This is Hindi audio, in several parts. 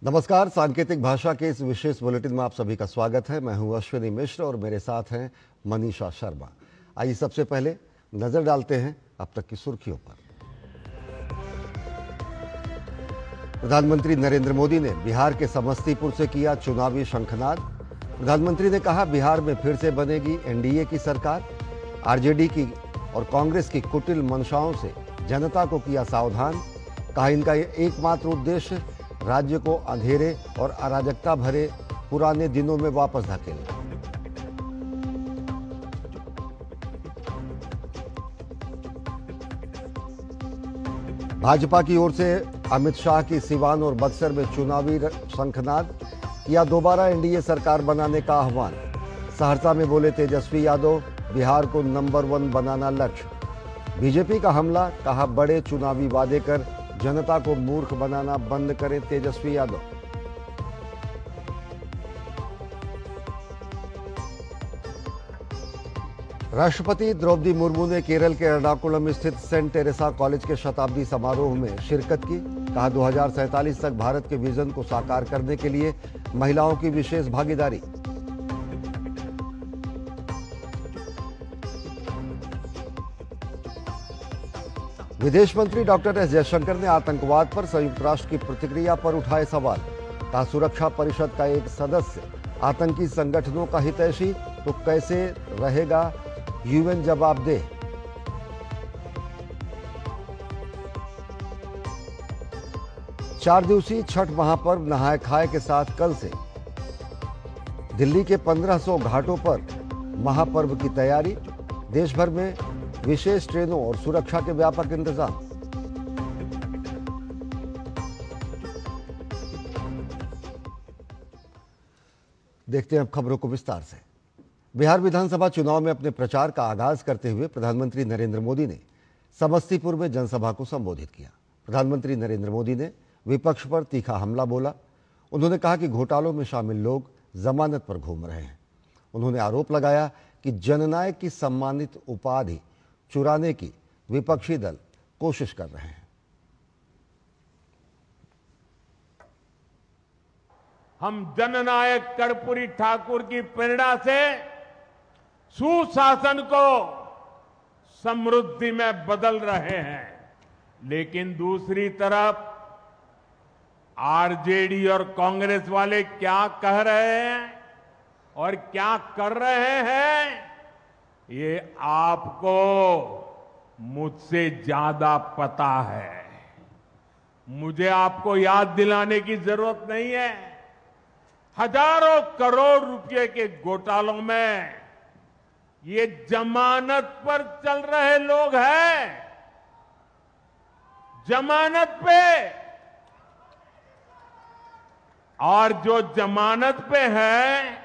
नमस्कार। सांकेतिक भाषा के इस विशेष बुलेटिन में आप सभी का स्वागत है। मैं हूं अश्विनी मिश्र और मेरे साथ हैं मनीषा शर्मा। आइए सबसे पहले नजर डालते हैं अब तक की सुर्खियों पर। प्रधानमंत्री नरेंद्र मोदी ने बिहार के समस्तीपुर से किया चुनावी शंखनाद। प्रधानमंत्री ने कहा, बिहार में फिर से बनेगी एनडीए की सरकार। आरजेडी की और कांग्रेस की कुटिल मंशाओं से जनता को किया सावधान। कहा, इनका एकमात्र उद्देश्य राज्य को अंधेरे और अराजकता भरे पुराने दिनों में वापस धकेलना। भाजपा की ओर से अमित शाह की सिवान और बक्सर में चुनावी शंखनाद। किया दोबारा एनडीए सरकार बनाने का आह्वान। सहरसा में बोले तेजस्वी यादव, बिहार को नंबर 1 बनाना लक्ष्य। बीजेपी का हमला। कहा, बड़े चुनावी वादे कर जनता को मूर्ख बनाना बंद करें तेजस्वी यादव। राष्ट्रपति द्रौपदी मुर्मू ने केरल के एर्नाकुलम स्थित सेंट टेरेसा कॉलेज के शताब्दी समारोह में शिरकत की। कहा, 2047 तक भारत के विजन को साकार करने के लिए महिलाओं की विशेष भागीदारी। विदेश मंत्री डॉक्टर एस जयशंकर ने आतंकवाद पर संयुक्त राष्ट्र की प्रतिक्रिया पर उठाए सवाल। कहा, सुरक्षा परिषद का एक सदस्य आतंकी संगठनों का हितैषी तो कैसे रहेगा यूएन जवाबदेह। चार दिवसीय छठ महापर्व नहाय खाए के साथ कल से दिल्ली के 1500 घाटों पर महापर्व की तैयारी। देश भर में विशेष ट्रेनों और सुरक्षा के व्यापक इंतजाम। देखते हैं अब खबरों को विस्तार से। बिहार विधानसभा चुनाव में अपने प्रचार का आगाज करते हुए प्रधानमंत्री नरेंद्र मोदी ने समस्तीपुर में जनसभा को संबोधित किया। प्रधानमंत्री नरेंद्र मोदी ने विपक्ष पर तीखा हमला बोला। उन्होंने कहा कि घोटालों में शामिल लोग जमानत पर घूम रहे हैं। उन्होंने आरोप लगाया कि जननायक की सम्मानित उपाधि चुराने की विपक्षी दल कोशिश कर रहे हैं। हम जननायक कर्पूरी ठाकुर की प्रेरणा से सुशासन को समृद्धि में बदल रहे हैं, लेकिन दूसरी तरफ आरजेडी और कांग्रेस वाले क्या कह रहे हैं और क्या कर रहे हैं, ये आपको मुझसे ज्यादा पता है। मुझे आपको याद दिलाने की जरूरत नहीं है। हजारों करोड़ रुपए के घोटालों में ये जमानत पर चल रहे लोग हैं। जमानत पे, और जो जमानत पे है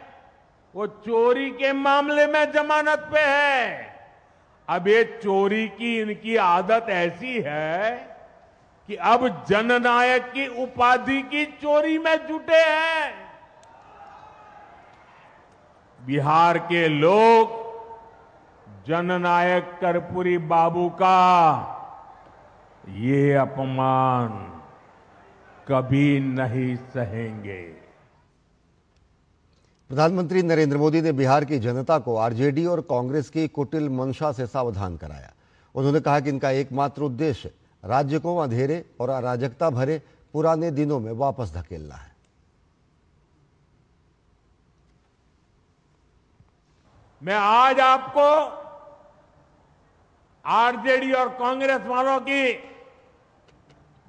वो चोरी के मामले में जमानत पे है। अब ये चोरी की इनकी आदत ऐसी है कि अब जननायक की उपाधि की चोरी में जुटे हैं। बिहार के लोग जननायक कर्पूरी बाबू का ये अपमान कभी नहीं सहेंगे। प्रधानमंत्री नरेंद्र मोदी ने बिहार की जनता को आरजेडी और कांग्रेस की कुटिल मंशा से सावधान कराया। उन्होंने कहा कि इनका एकमात्र उद्देश्य राज्य को अंधेरे और अराजकता भरे पुराने दिनों में वापस धकेलना है। मैं आज आपको आरजेडी और कांग्रेस वालों की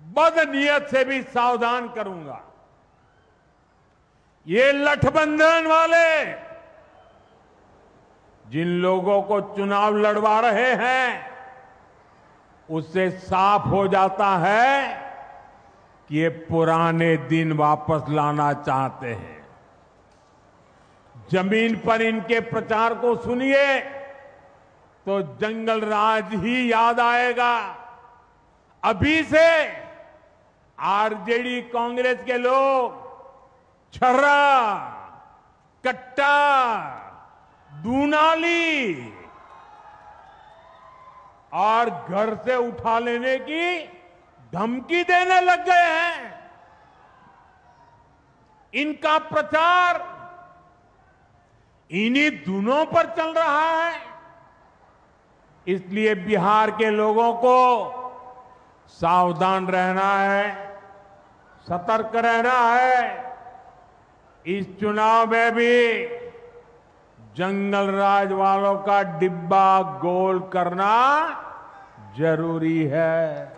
बदनीयत से भी सावधान करूंगा। ये लठबंधन वाले जिन लोगों को चुनाव लड़वा रहे हैं, उससे साफ हो जाता है कि ये पुराने दिन वापस लाना चाहते हैं। जमीन पर इनके प्रचार को सुनिए तो जंगल राज ही याद आएगा। अभी से आरजेडी कांग्रेस के लोग छर्रा, कट्टा, दूनाली और घर से उठा लेने की धमकी देने लग गए हैं। इनका प्रचार इन्हीं दोनों पर चल रहा है। इसलिए बिहार के लोगों को सावधान रहना है, सतर्क रहना है। इस चुनाव में भी जंगल राज वालों का डिब्बा गोल करना जरूरी है।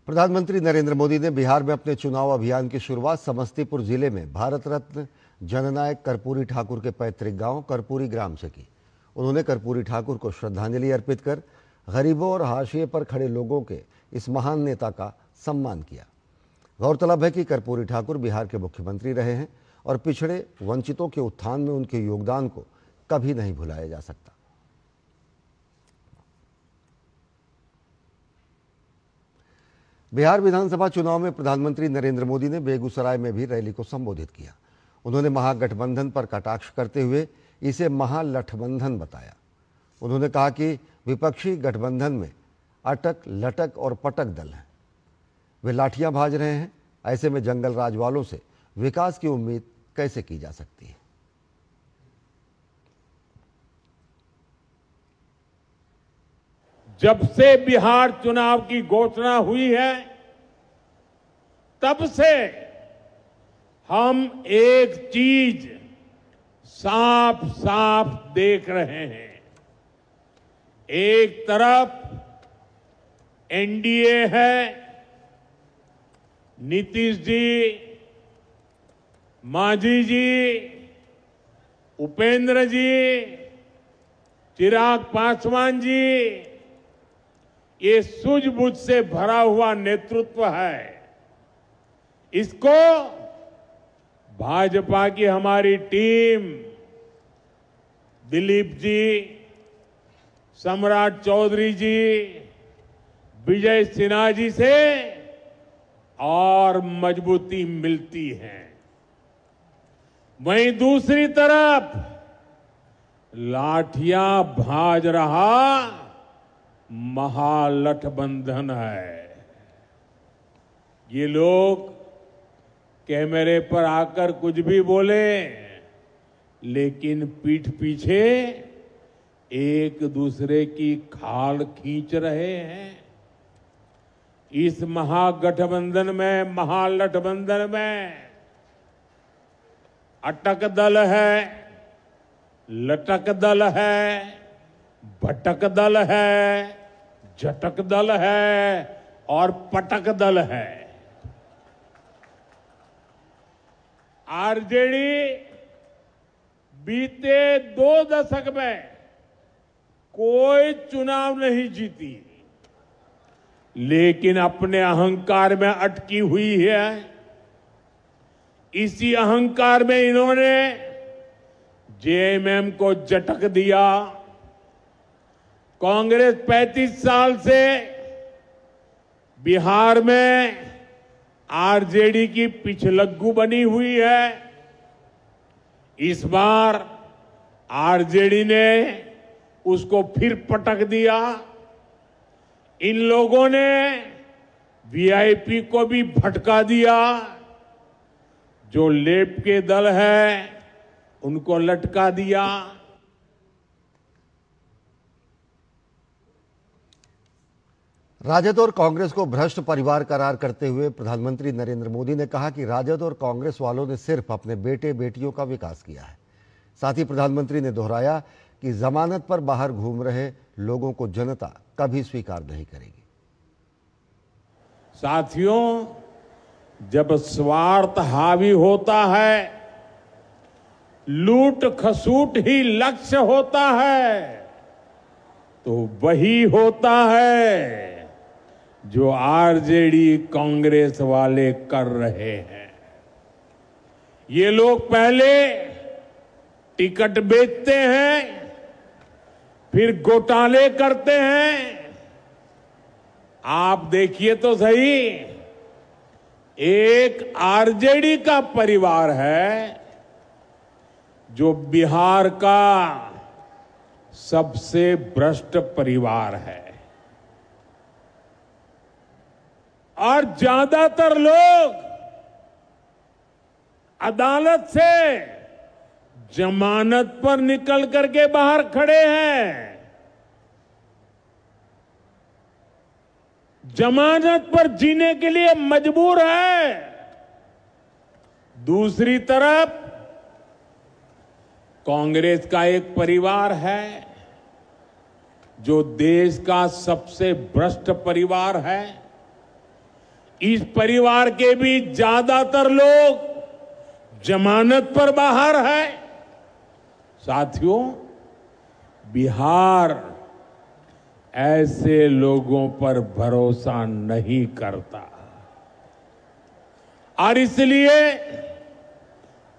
प्रधानमंत्री नरेंद्र मोदी ने बिहार में अपने चुनाव अभियान की शुरुआत समस्तीपुर जिले में भारत रत्न जननायक कर्पूरी ठाकुर के पैतृक गांव कर्पूरी ग्राम से की। उन्होंने कर्पूरी ठाकुर को श्रद्धांजलि अर्पित कर गरीबों और हाशिए पर खड़े लोगों के इस महान नेता का सम्मान किया। गौरतलब है कि कर्पूरी ठाकुर बिहार के मुख्यमंत्री रहे हैं और पिछड़े वंचितों के उत्थान में उनके योगदान को कभी नहीं भुलाया जा सकता। बिहार विधानसभा चुनाव में प्रधानमंत्री नरेंद्र मोदी ने बेगूसराय में भी रैली को संबोधित किया। उन्होंने महागठबंधन पर कटाक्ष करते हुए इसे महालठबंधन बताया। उन्होंने कहा कि विपक्षी गठबंधन में अटक, लटक और पटक दल हैं। वे लाठियां भाज रहे हैं। ऐसे में जंगल राज वालों से विकास की उम्मीद कैसे की जा सकती है। जब से बिहार चुनाव की घोषणा हुई है, तब से हम एक चीज साफ साफ देख रहे हैं। एक तरफ एनडीए है, नीतीश जी, मांझी जी, उपेंद्र जी, चिराग पासवान जी, ये सूझबूझ से भरा हुआ नेतृत्व है। इसको भाजपा की हमारी टीम, दिलीप जी, सम्राट चौधरी जी, विजय सिन्हा जी से और मजबूती मिलती है। वहीं दूसरी तरफ लाठियां भाज रहा महागठबंधन है। ये लोग कैमरे पर आकर कुछ भी बोले, लेकिन पीठ पीछे एक दूसरे की खाल खींच रहे हैं। इस महागठबंधन में, महागठबंधन में अटक दल है, लटक दल है, भटक दल है, झटक दल है और पटक दल है। आरजेडी बीते 2 दशक में कोई चुनाव नहीं जीती, लेकिन अपने अहंकार में अटकी हुई है। इसी अहंकार में इन्होंने जेएमएम को झटक दिया। कांग्रेस 35 साल से बिहार में आरजेडी की पिछलग्गू बनी हुई है। इस बार आरजेडी ने उसको फिर पटक दिया। इन लोगों ने वीआईपी को भी भटका दिया। जो लेफ्ट के दल है उनको लटका दिया। राजद और कांग्रेस को भ्रष्ट परिवार करार करते हुए प्रधानमंत्री नरेंद्र मोदी ने कहा कि राजद और कांग्रेस वालों ने सिर्फ अपने बेटे बेटियों का विकास किया है। साथ ही प्रधानमंत्री ने दोहराया कि जमानत पर बाहर घूम रहे लोगों को जनता कभी स्वीकार नहीं करेगी। साथियों, जब स्वार्थ हावी होता है, लूट खसूट ही लक्ष्य होता है, तो वही होता है जो आरजेडी कांग्रेस वाले कर रहे हैं। ये लोग पहले टिकट बेचते हैं, फिर घोटाले करते हैं। आप देखिए तो सही, एक आरजेडी का परिवार है जो बिहार का सबसे भ्रष्ट परिवार है। और ज्यादातर लोग अदालत से जमानत पर निकल करके बाहर खड़े हैं। जमानत पर जीने के लिए मजबूर है। दूसरी तरफ कांग्रेस का एक परिवार है जो देश का सबसे भ्रष्ट परिवार है। इस परिवार के भी ज्यादातर लोग जमानत पर बाहर है। साथियों, बिहार ऐसे लोगों पर भरोसा नहीं करता और इसलिए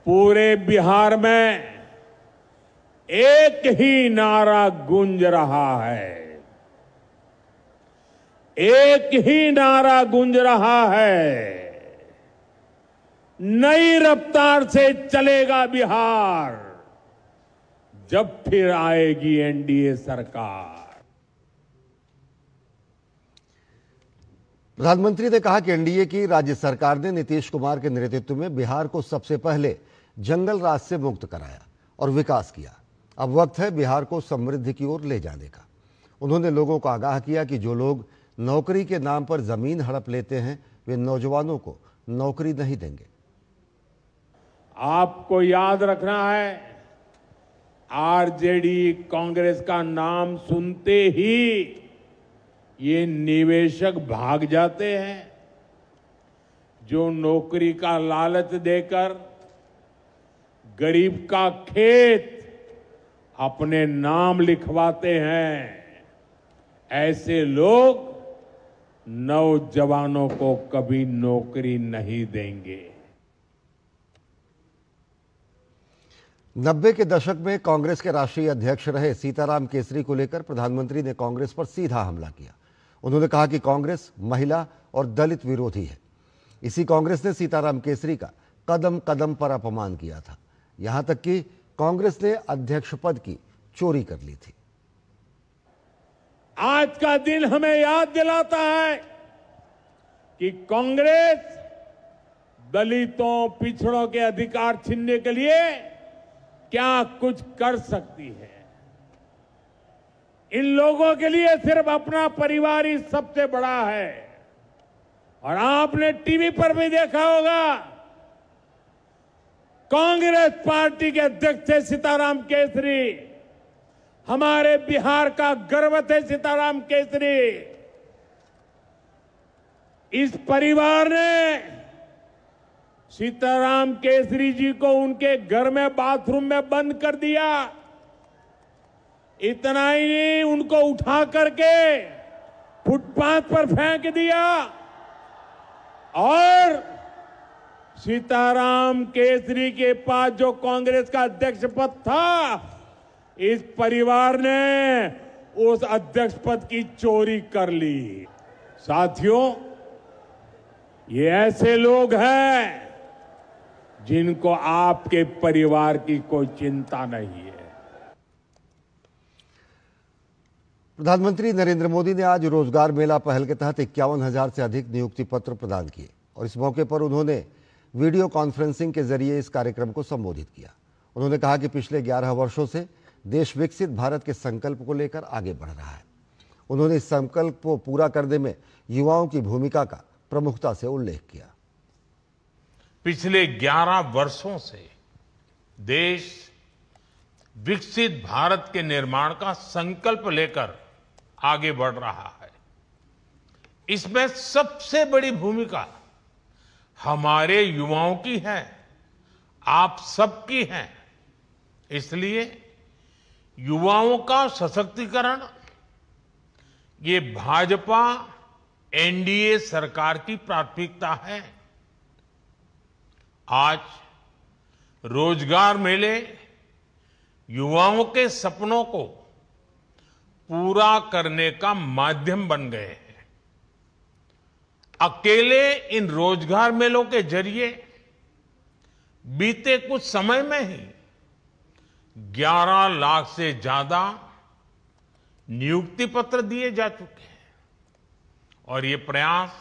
पूरे बिहार में एक ही नारा गूंज रहा है। एक ही नारा गूंज रहा है, नई रफ्तार से चलेगा बिहार जब फिर आएगी एनडीए सरकार। प्रधानमंत्री ने कहा कि एनडीए की राज्य सरकार ने नीतीश कुमार के नेतृत्व में बिहार को सबसे पहले जंगल राज से मुक्त कराया और विकास किया। अब वक्त है बिहार को समृद्धि की ओर ले जाने का। उन्होंने लोगों को आगाह किया कि जो लोग नौकरी के नाम पर जमीन हड़प लेते हैं वे नौजवानों को नौकरी नहीं देंगे। आपको याद रखना है, आरजेडी कांग्रेस का नाम सुनते ही ये निवेशक भाग जाते हैं जो नौकरी का लालच देकर गरीब का खेत अपने नाम लिखवाते हैं। ऐसे लोग नौजवानों को कभी नौकरी नहीं देंगे। 90 के दशक में कांग्रेस के राष्ट्रीय अध्यक्ष रहे सीताराम केसरी को लेकर प्रधानमंत्री ने कांग्रेस पर सीधा हमला किया। उन्होंने कहा कि कांग्रेस महिला और दलित विरोधी है। इसी कांग्रेस ने सीताराम केसरी का कदम कदम पर अपमान किया था। यहां तक कि कांग्रेस ने अध्यक्ष पद की चोरी कर ली थी। आज का दिन हमें याद दिलाता है कि कांग्रेस दलितों, पिछड़ों के अधिकार छीनने के लिए क्या कुछ कर सकती है। इन लोगों के लिए सिर्फ अपना परिवार ही सबसे बड़ा है। और आपने टीवी पर भी देखा होगा, कांग्रेस पार्टी के अध्यक्ष थे सीताराम केसरी। हमारे बिहार का गर्व थे सीताराम केसरी। इस परिवार ने सीताराम केसरी जी को उनके घर में बाथरूम में बंद कर दिया। इतना ही नहीं, उनको उठा करके फुटपाथ पर फेंक दिया और सीताराम केसरी के पास जो कांग्रेस का अध्यक्ष पद था, इस परिवार ने उस अध्यक्ष पद की चोरी कर ली। साथियों, ये ऐसे लोग हैं जिनको आपके परिवार की कोई चिंता नहीं है। प्रधानमंत्री नरेंद्र मोदी ने आज रोजगार मेला पहल के तहत 51,000 से अधिक नियुक्ति पत्र प्रदान किए और इस मौके पर उन्होंने वीडियो कॉन्फ्रेंसिंग के जरिए इस कार्यक्रम को संबोधित किया। उन्होंने कहा कि पिछले 11 वर्षों से देश विकसित भारत के संकल्प को लेकर आगे बढ़ रहा है। उन्होंने इस संकल्प को पूरा करने में युवाओं की भूमिका का प्रमुखता से उल्लेख किया। पिछले 11 वर्षों से देश विकसित भारत के निर्माण का संकल्प लेकर आगे बढ़ रहा है। इसमें सबसे बड़ी भूमिका हमारे युवाओं की है, आप सबकी है। इसलिए युवाओं का सशक्तिकरण ये भाजपा एनडीए सरकार की प्राथमिकता है। आज रोजगार मेले युवाओं के सपनों को पूरा करने का माध्यम बन गए हैं। अकेले इन रोजगार मेलों के जरिए बीते कुछ समय में ही 11 लाख से ज्यादा नियुक्ति पत्र दिए जा चुके हैं और ये प्रयास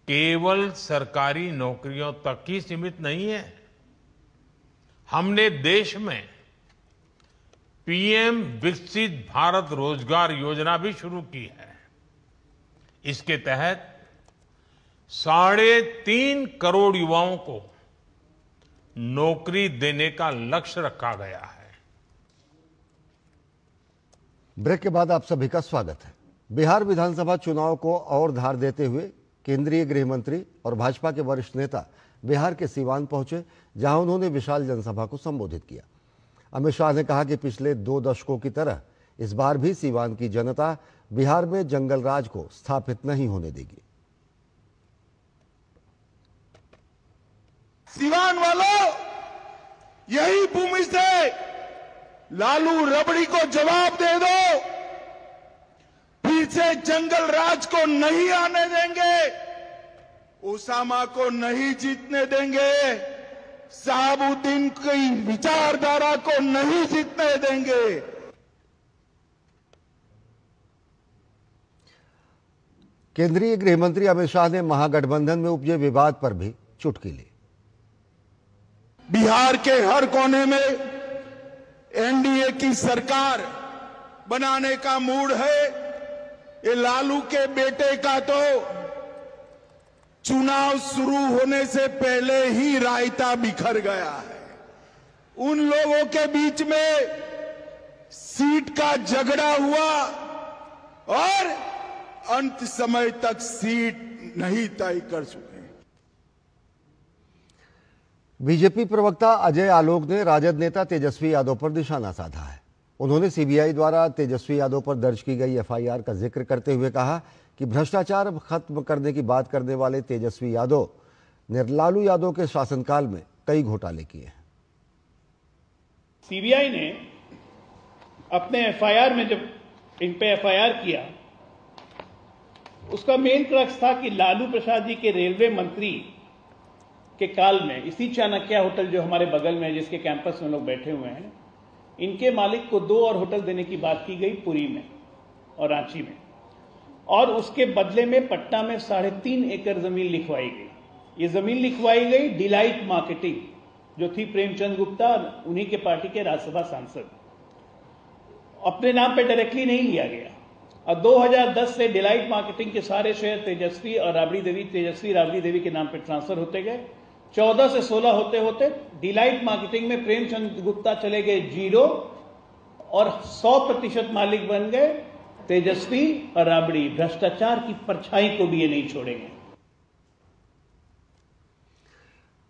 केवल सरकारी नौकरियों तक ही सीमित नहीं है। हमने देश में पीएम विकसित भारत रोजगार योजना भी शुरू की है। इसके तहत 3.5 करोड़ युवाओं को नौकरी देने का लक्ष्य रखा गया है। ब्रेक के बाद आप सभी का स्वागत है। बिहार विधानसभा चुनाव को और धार देते हुए केंद्रीय गृह मंत्री और भाजपा के वरिष्ठ नेता बिहार के सीवान पहुंचे, जहां उन्होंने विशाल जनसभा को संबोधित किया। अमित शाह ने कहा कि पिछले 2 दशकों की तरह इस बार भी सीवान की जनता बिहार में जंगल राज को स्थापित नहीं होने देगी। सीवान वालों, यही भूमि से लालू रबड़ी को जवाब दे दो, फिर से जंगल राज को नहीं आने देंगे, उसामा को नहीं जीतने देंगे, शहाबुद्दीन की विचारधारा को नहीं जीतने देंगे। केंद्रीय गृह मंत्री अमित शाह ने महागठबंधन में उपजे विवाद पर भी चुटकी ली। बिहार के हर कोने में एनडीए की सरकार बनाने का मूड है। ये लालू के बेटे का तो चुनाव शुरू होने से पहले ही रायता बिखर गया है। उन लोगों के बीच में सीट का झगड़ा हुआ और अंत समय तक सीट नहीं तय कर सके। बीजेपी प्रवक्ता अजय आलोक ने राजद नेता तेजस्वी यादव पर निशाना साधा है। उन्होंने सीबीआई द्वारा तेजस्वी यादव पर दर्ज की गई एफआईआर का जिक्र करते हुए कहा कि भ्रष्टाचार खत्म करने की बात करने वाले तेजस्वी यादव ने लालू यादव के शासनकाल में कई घोटाले किए हैं। सीबीआई ने अपने एफआईआर में जब इन पे एफआईआर किया, उसका मेन क्रक्स था कि लालू प्रसाद जी के रेलवे मंत्री के काल में इसी चाणक्य होटल जो हमारे बगल में है, जिसके कैंपस में लोग बैठे हुए हैं, इनके मालिक को 2 और होटल देने की बात की गई पुरी में और रांची में, और उसके बदले में पटना में 3.5 एकड़ जमीन लिखवाई गई। ये जमीन लिखवाई गई डिलाइट मार्केटिंग, जो थी प्रेमचंद गुप्ता, उन्हीं के पार्टी के राज्यसभा सांसद। अपने नाम पे डायरेक्टली नहीं लिया गया, और 2010 से डिलाइट मार्केटिंग के सारे शेयर तेजस्वी राबड़ी देवी के नाम पे ट्रांसफर होते गए। 14 से 16 होते होते डिलाइट मार्केटिंग में प्रेमचंद गुप्ता चले गए 0 और 100% मालिक बन गए तेजस्वी और राबड़ी। भ्रष्टाचार की परछाई को भी ये नहीं छोड़ेंगे।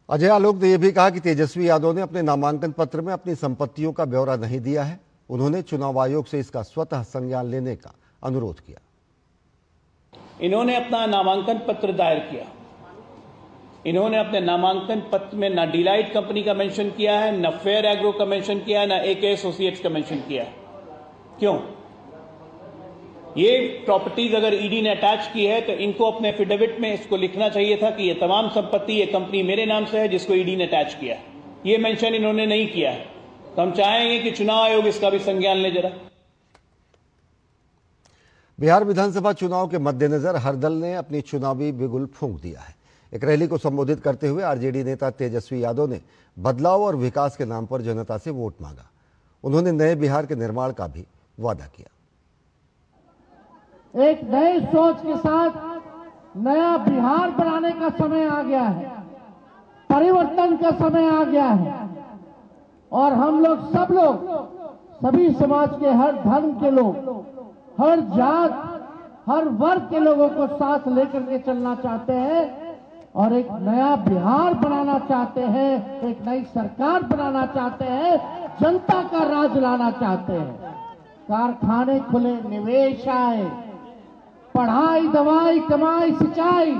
अजय आलोक ने यह भी कहा कि तेजस्वी यादव ने अपने नामांकन पत्र में अपनी संपत्तियों का ब्यौरा नहीं दिया है। उन्होंने चुनाव आयोग से इसका स्वतः संज्ञान लेने का अनुरोध किया। इन्होंने अपना नामांकन पत्र दायर किया। इन्होंने अपने नामांकन पत्र में ना डिलाइट कंपनी का मेंशन किया है, ना फेयर एग्रो का मेंशन किया है, ना एके एसोसिएट्स का मेंशन किया है। क्यों? ये प्रॉपर्टीज अगर ईडी ने अटैच की है तो इनको अपने एफिडेविट में इसको लिखना चाहिए था कि ये तमाम संपत्ति, ये कंपनी मेरे नाम से है जिसको ईडी ने अटैच किया है। ये मेंशन इन्होंने नहीं किया है, तो हम चाहेंगे कि चुनाव आयोग इसका भी संज्ञान ले जरा। बिहार विधानसभा चुनाव के मद्देनजर हर दल ने अपनी चुनावी बिगुल फूंक दिया है। एक रैली को संबोधित करते हुए आरजेडी नेता तेजस्वी यादव ने बदलाव और विकास के नाम पर जनता से वोट मांगा। उन्होंने नए बिहार के निर्माण का भी वादा किया। एक नई सोच के साथ नया बिहार बनाने का समय आ गया है, परिवर्तन का समय आ गया है, और हम लोग सब लोग, सभी समाज के हर धर्म के लोग, हर जात, हर वर्ग के लोगों को साथ लेकर के चलना चाहते हैं और एक नया बिहार बनाना चाहते हैं, एक नई सरकार बनाना चाहते हैं, जनता का राज लाना चाहते हैं। कारखाने खुले, निवेश आए, पढ़ाई, दवाई, कमाई, सिंचाई,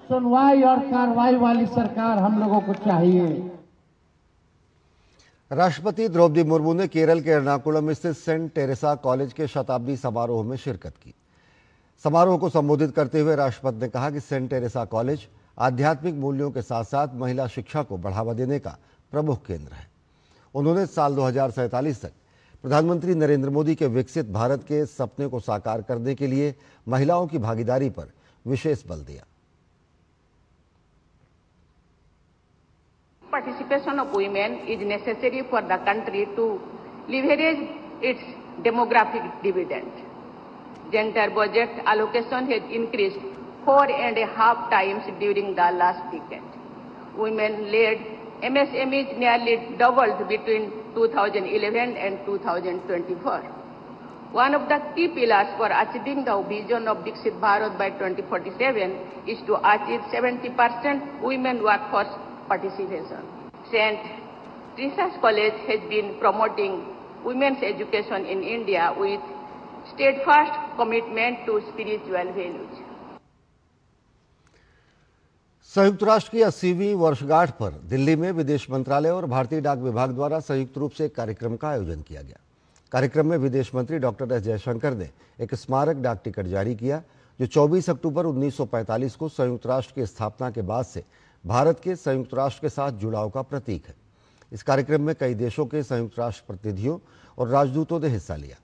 सुनवाई और कार्रवाई वाली सरकार हम लोगों को चाहिए। राष्ट्रपति द्रौपदी मुर्मू ने केरल के एर्नाकुलम स्थित सेंट टेरेसा कॉलेज के शताब्दी समारोह में शिरकत की। समारोह को संबोधित करते हुए राष्ट्रपति ने कहा कि सेंट टेरेसा कॉलेज आध्यात्मिक मूल्यों के साथ साथ महिला शिक्षा को बढ़ावा देने का प्रमुख केंद्र है। उन्होंने साल 2047 तक प्रधानमंत्री नरेंद्र मोदी के विकसित भारत के सपने को साकार करने के लिए महिलाओं की भागीदारी पर विशेष बल दिया। Participation of women is necessary for the country to leverage its demographic dividend. Gender budget allocation has increased 4.5 times during the last decade. Women-led MSMEs nearly doubled between 2011 and 2024. One of the key pillars for achieving the vision of Viksit Bharat by 2047 is to achieve 70% women workforce participation. St. Teresa's College has been promoting women's education in India with steadfast commitment to spiritual values. संयुक्त राष्ट्र की 80वीं वर्षगांठ पर दिल्ली में विदेश मंत्रालय और भारतीय डाक विभाग द्वारा संयुक्त रूप से एक कार्यक्रम का आयोजन किया गया। कार्यक्रम में विदेश मंत्री डॉक्टर एस जयशंकर ने एक स्मारक डाक टिकट जारी किया जो 24 अक्टूबर 1945 को संयुक्त राष्ट्र की स्थापना के बाद से भारत के संयुक्त राष्ट्र के साथ जुड़ाव का प्रतीक है। इस कार्यक्रम में कई देशों के संयुक्त राष्ट्र प्रतिनिधियों और राजदूतों ने हिस्सा लिया।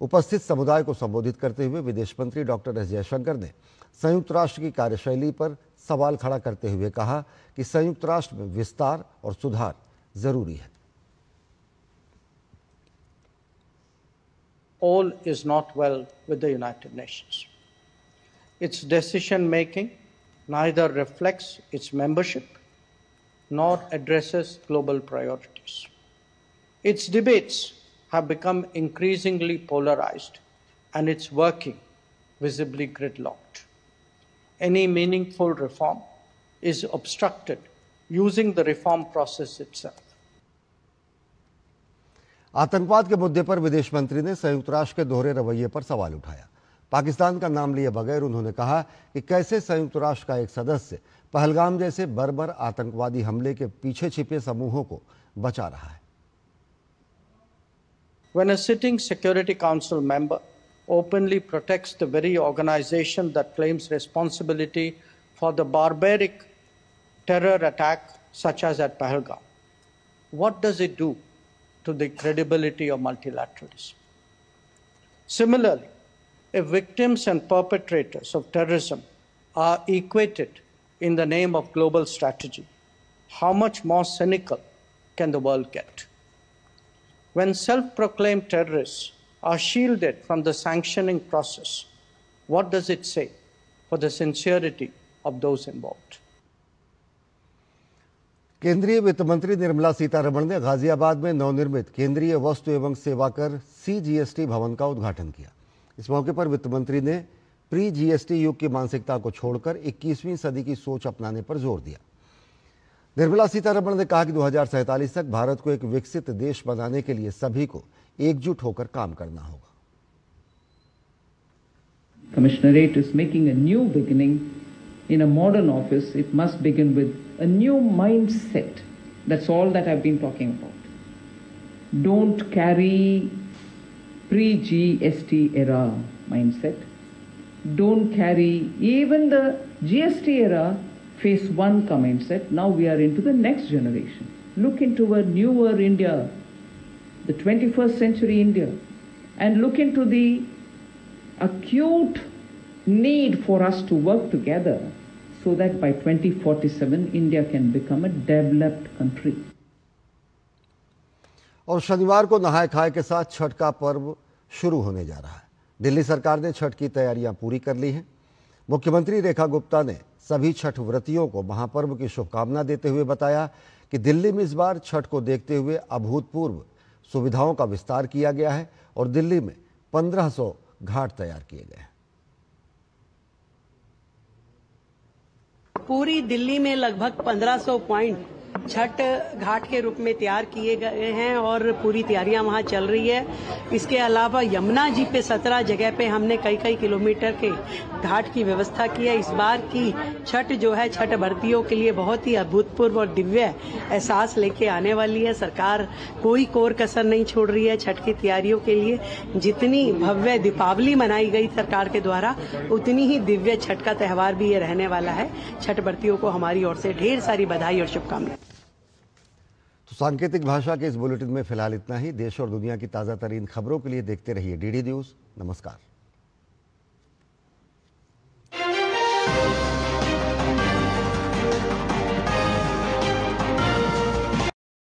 उपस्थित समुदाय को संबोधित करते हुए विदेश मंत्री डॉक्टर एस जयशंकर ने संयुक्त राष्ट्र की कार्यशैली पर सवाल खड़ा करते हुए कहा कि संयुक्त राष्ट्र में विस्तार और सुधार जरूरी है। All is not well with the United Nations. Its decision making neither reflects its membership nor addresses global priorities. Its debates have become increasingly polarized and its working visibly gridlocked. Any meaningful reform is obstructed using the reform process itself. आतंकवाद के मुद्दे पर विदेश मंत्री ने संयुक्त राष्ट्र के दोहरे रवैये पर सवाल उठाया। पाकिस्तान का नाम लिए बगैर उन्होंने कहा कि कैसे संयुक्त राष्ट्र का एक सदस्य पहलगाम जैसे बर्बर आतंकवादी हमले के पीछे छिपे समूहों को बचा रहा है। When a sitting Security Council member openly protects the very organization that claims responsibility for the barbaric terror attack such as at Pahalgam, what does it do to the credibility of multilateralism? Similarly, if victims and perpetrators of terrorism are equated in the name of global strategy, how much more cynical can the world get? When self-proclaimed terrorists are shielded from the sanctioning process, what does it say for the sincerity of those involved? केंद्रीय वित्त मंत्री निर्मला सीतारमण ने गाजियाबाद में नवनिर्मित केंद्रीय वस्तु एवं सेवा कर CGST भवन का उद्घाटन किया। इस मौके पर वित्त मंत्री ने प्री GST युग की मानसिकता को छोड़कर 21वीं सदी की सोच अपनाने पर जोर दिया। निर्मला सीतारमण ने कहा कि 2047 तक भारत को एक विकसित देश बनाने के लिए सभी को एकजुट होकर काम करना होगा। Commissionerate is making a new beginning in a modern office. It must begin with a new mindset. That's all that I've been talking about. Don't carry pre-GST era mindset. Don't carry even the GST era phase 1 mindset. Now we are into the next generation. Look into a newer India, the 21st century India, and look into the acute need for us to work together so that by 2047 India can become a developed country. और शनिवार को नहाय खाए के साथ छठ का पर्व शुरू होने जा रहा है। दिल्ली सरकार ने छठ की तैयारियां पूरी कर ली हैं। मुख्यमंत्री रेखा गुप्ता ने सभी छठ व्रतियों को महापर्व की शुभकामना देते हुए बताया कि दिल्ली में इस बार छठ को देखते हुए अभूतपूर्व सुविधाओं का विस्तार किया गया है और दिल्ली में 1500 घाट तैयार किए गए हैं। पूरी दिल्ली में लगभग 1500 पॉइंट छठ घाट के रूप में तैयार किए गए हैं और पूरी तैयारियां वहां चल रही है। इसके अलावा यमुना जी पे 17 जगह पे हमने कई किलोमीटर के घाट की व्यवस्था की है। इस बार की छठ जो है छठ व्रतियों के लिए बहुत ही अभूतपूर्व और दिव्य एहसास लेके आने वाली है। सरकार कोई कोर कसर नहीं छोड़ रही है छठ की तैयारियों के लिए। जितनी भव्य दीपावली मनाई गई सरकार के द्वारा उतनी ही दिव्य छठ का त्योहार भी ये रहने वाला है। छठ व्रतियों को हमारी ओर से ढेर सारी बधाई और शुभकामनाएं। तो सांकेतिक भाषा के इस बुलेटिन में फिलहाल इतना ही। देश और दुनिया की ताज़ा तरीन खबरों के लिए देखते रहिए DD न्यूज़। नमस्कार।